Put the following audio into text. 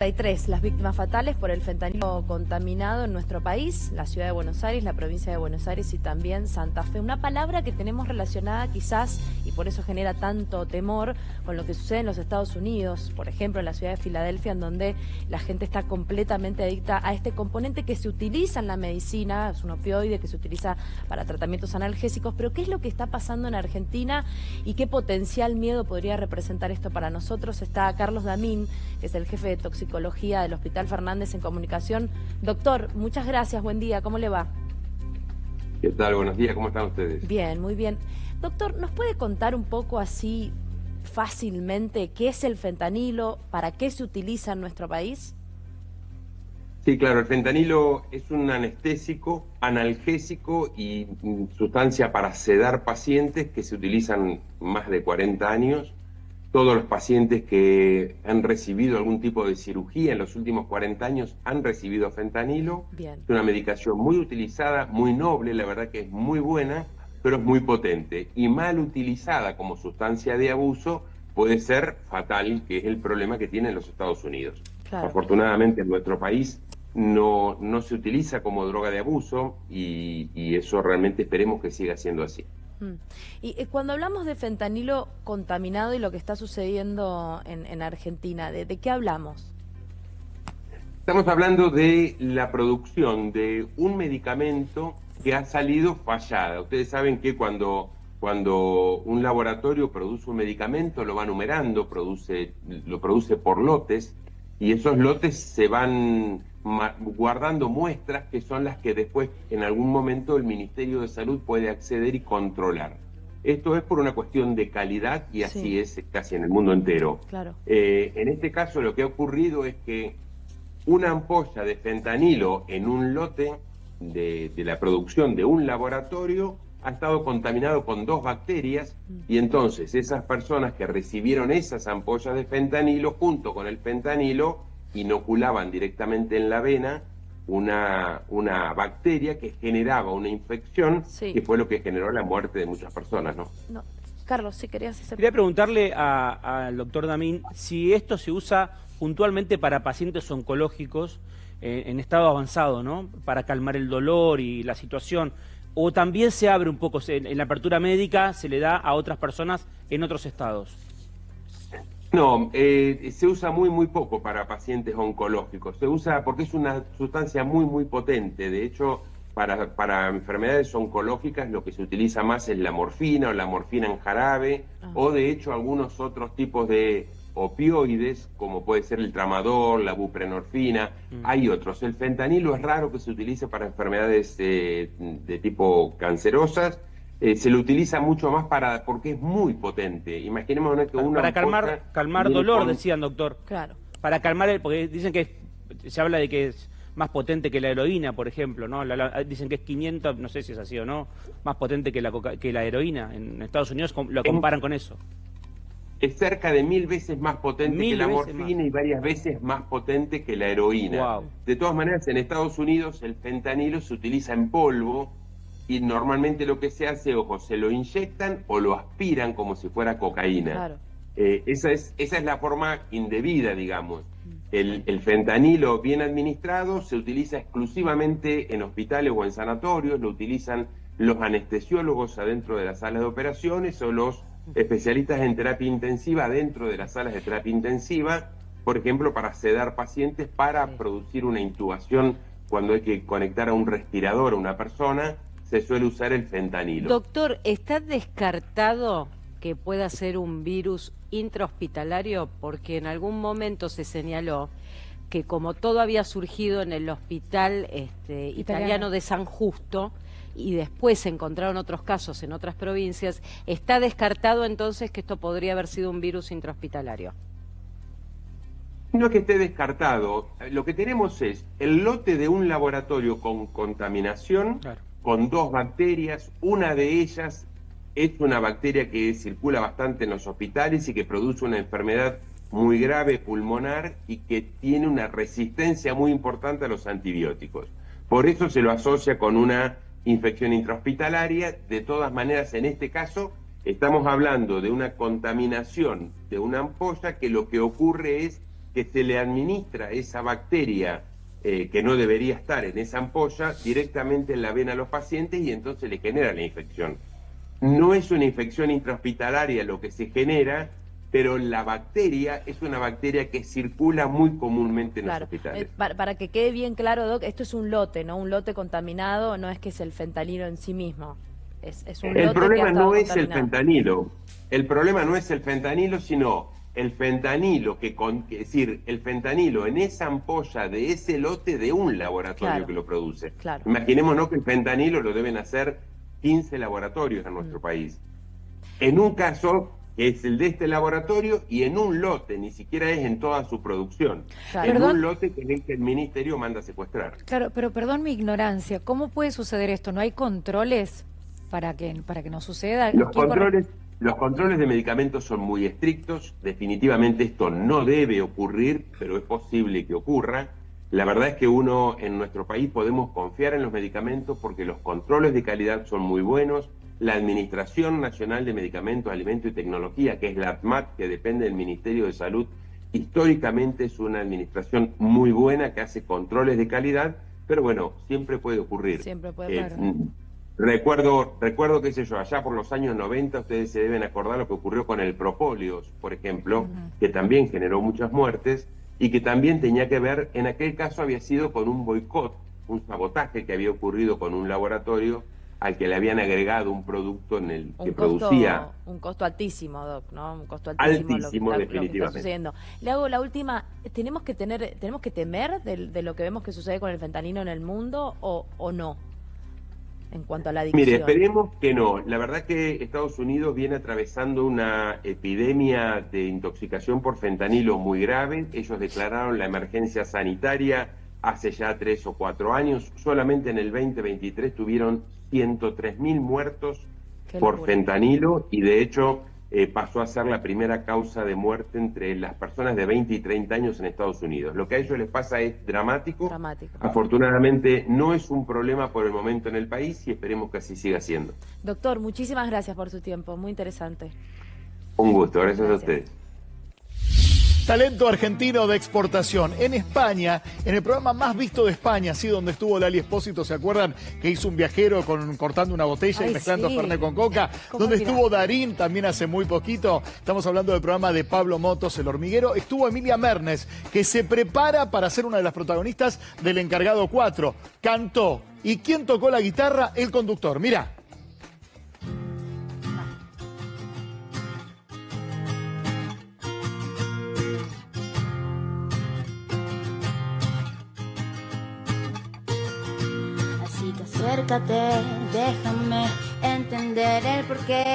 33 las víctimas fatales por el fentanilo contaminado en nuestro país, la ciudad de Buenos Aires, la provincia de Buenos Aires y también Santa Fe. Una palabra que tenemos relacionada quizás, y por eso genera tanto temor, con lo que sucede en los Estados Unidos, por ejemplo en la ciudad de Filadelfia, en donde la gente está completamente adicta a este componente que se utiliza en la medicina, es un opioide que se utiliza para tratamientos analgésicos. Pero ¿qué es lo que está pasando en Argentina y qué potencial miedo podría representar esto para nosotros? Está Carlos Damín, que es el jefe de toxicología del Hospital Fernández en comunicación. Doctor, muchas gracias, buen día, ¿cómo le va? ¿Qué tal? Buenos días, ¿cómo están ustedes? Bien, muy bien. Doctor, ¿nos puede contar un poco así fácilmente qué es el fentanilo, para qué se utiliza en nuestro país? Sí, claro, el fentanilo es un anestésico, analgésico y sustancia para sedar pacientes que se utilizan más de 40 años. Todos los pacientes que han recibido algún tipo de cirugía en los últimos 40 años han recibido fentanilo. Bien. Es una medicación muy utilizada, muy noble, la verdad que es muy buena, pero es muy potente. Y mal utilizada como sustancia de abuso puede ser fatal, que es el problema que tienen los Estados Unidos. Claro. Afortunadamente en nuestro país no se utiliza como droga de abuso y eso realmente esperemos que siga siendo así. Y cuando hablamos de fentanilo contaminado y lo que está sucediendo en Argentina, ¿de qué hablamos? Estamos hablando de la producción de un medicamento que ha salido fallada. Ustedes saben que cuando un laboratorio produce un medicamento, lo va numerando, lo produce por lotes, y esos lotes se van guardando muestras que son las que después en algún momento el Ministerio de Salud puede acceder y controlar. Esto es por una cuestión de calidad y así Sí. es casi en el mundo entero. Claro. En este caso lo que ha ocurrido es que una ampolla de fentanilo en un lote de la producción de un laboratorio ha estado contaminado con 2 bacterias y entonces esas personas que recibieron esas ampollas de fentanilo junto con el fentanilo inoculaban directamente en la vena una bacteria que generaba una infección, Sí. que fue lo que generó la muerte de muchas personas, ¿no? No. Carlos, sí querías hacer... Quería preguntarle al doctor Damín si esto se usa puntualmente para pacientes oncológicos en estado avanzado, ¿no? Para calmar el dolor y la situación. O también se abre un poco, en la apertura médica se le da a otras personas en otros estados. No, se usa muy poco para pacientes oncológicos. Se usa porque es una sustancia muy potente. De hecho, para enfermedades oncológicas lo que se utiliza más es la morfina o la morfina en jarabe, o de hecho algunos otros tipos de opioides, como puede ser el tramadol, la buprenorfina. Hay otros. El fentanilo es raro que se utilice para enfermedades de tipo cancerosas. Se lo utiliza mucho más porque es muy potente. Imaginémonos que una Para calmar dolor, decían, doctor. Claro. Para calmar porque dicen que se habla de que es más potente que la heroína, por ejemplo, ¿no? Dicen que es 500, no sé si es así o no, más potente que la heroína. En Estados Unidos lo comparan con eso. Es cerca de 1000 veces más potente que la morfina y varias veces más potente que la heroína. Wow. De todas maneras, en Estados Unidos el fentanilo se utiliza en polvo y normalmente lo que se hace, ojo, se lo inyectan o lo aspiran como si fuera cocaína. Claro. Esa es la forma indebida, digamos. El fentanilo bien administrado se utiliza exclusivamente en hospitales o en sanatorios, lo utilizan los anestesiólogos adentro de las salas de operaciones o los especialistas en terapia intensiva dentro de las salas de terapia intensiva, por ejemplo, para sedar pacientes, para producir una intubación cuando hay que conectar a un respirador a una persona, se suele usar el fentanilo. Doctor, ¿está descartado que pueda ser un virus intrahospitalario? Porque en algún momento se señaló que como todo había surgido en el hospital italiano de San Justo, y después se encontraron otros casos en otras provincias, ¿está descartado entonces que esto podría haber sido un virus intrahospitalario? No es que esté descartado, lo que tenemos es el lote de un laboratorio con contaminación, Claro, con 2 bacterias, una de ellas es una bacteria que circula bastante en los hospitales y que produce una enfermedad muy grave pulmonar y que tiene una resistencia muy importante a los antibióticos. Por eso se lo asocia con una infección intrahospitalaria. De todas maneras, en este caso, estamos hablando de una contaminación de una ampolla que lo que ocurre es que se le administra esa bacteria que no debería estar en esa ampolla directamente en la vena a los pacientes y entonces le genera la infección. No es una infección intrahospitalaria lo que se genera, pero la bacteria es una bacteria que circula muy comúnmente en los hospitales. Para que quede bien claro, Doc, esto es un lote, ¿no? Un lote contaminado, no es que es el fentanilo en sí mismo. Es un El lote problema que ha estado no es el contaminado. fentanilo. El problema no es el fentanilo, sino el fentanilo, es decir, el fentanilo en esa ampolla de ese lote de un laboratorio Claro, que lo produce. claro. Imaginémonos que el fentanilo lo deben hacer 15 laboratorios en nuestro país. En un caso que es el de este laboratorio y en un lote, ni siquiera es en toda su producción. Claro. En un lote que es el que el ministerio manda a secuestrar. Claro, pero perdón mi ignorancia, ¿cómo puede suceder esto? ¿No hay controles para que no suceda? Los controles de medicamentos son muy estrictos, definitivamente esto no debe ocurrir, pero es posible que ocurra. La verdad es que uno en nuestro país podemos confiar en los medicamentos porque los controles de calidad son muy buenos. La Administración Nacional de Medicamentos, Alimentos y Tecnología, que es la ATMAT, que depende del Ministerio de Salud, históricamente es una administración muy buena que hace controles de calidad, pero bueno, siempre puede ocurrir. Siempre puede pasar. Recuerdo, qué sé yo, allá por los años 90, ustedes se deben acordar lo que ocurrió con el propóleo, por ejemplo, que también generó muchas muertes y que también tenía que ver, en aquel caso había sido con un boicot, un sabotaje que había ocurrido con un laboratorio al que le habían agregado un producto en el que producía... Un costo altísimo, Doc, ¿no? Un costo altísimo, altísimo, lo que está definitivamente. sucediendo. Le hago la última, ¿tenemos que temer de lo que vemos que sucede con el fentanilo en el mundo o no? En cuanto a la adicción. Mire, esperemos que no. La verdad que Estados Unidos viene atravesando una epidemia de intoxicación por fentanilo muy grave. Ellos declararon la emergencia sanitaria hace ya 3 o 4 años. Solamente en el 2023 tuvieron 103.000 muertos por fentanilo y de hecho pasó a ser la primera causa de muerte entre las personas de 20 y 30 años en Estados Unidos. Lo que a ellos les pasa es dramático. Afortunadamente no es un problema por el momento en el país y esperemos que así siga siendo. Doctor, muchísimas gracias por su tiempo, muy interesante. Un gusto, gracias a ustedes. Talento argentino de exportación. En España, en el programa más visto de España, sí, donde estuvo Lali Espósito, ¿se acuerdan? Que hizo un viajero cortando una botella y mezclando Fernet con coca. Donde estuvo Darín también hace muy poquito. Estamos hablando del programa de Pablo Motos, El Hormiguero. Estuvo Emilia Mernes, que se prepara para ser una de las protagonistas del Encargado 4. Cantó. ¿Y quién tocó la guitarra? El conductor. Mirá. Acércate, déjame entender el porqué.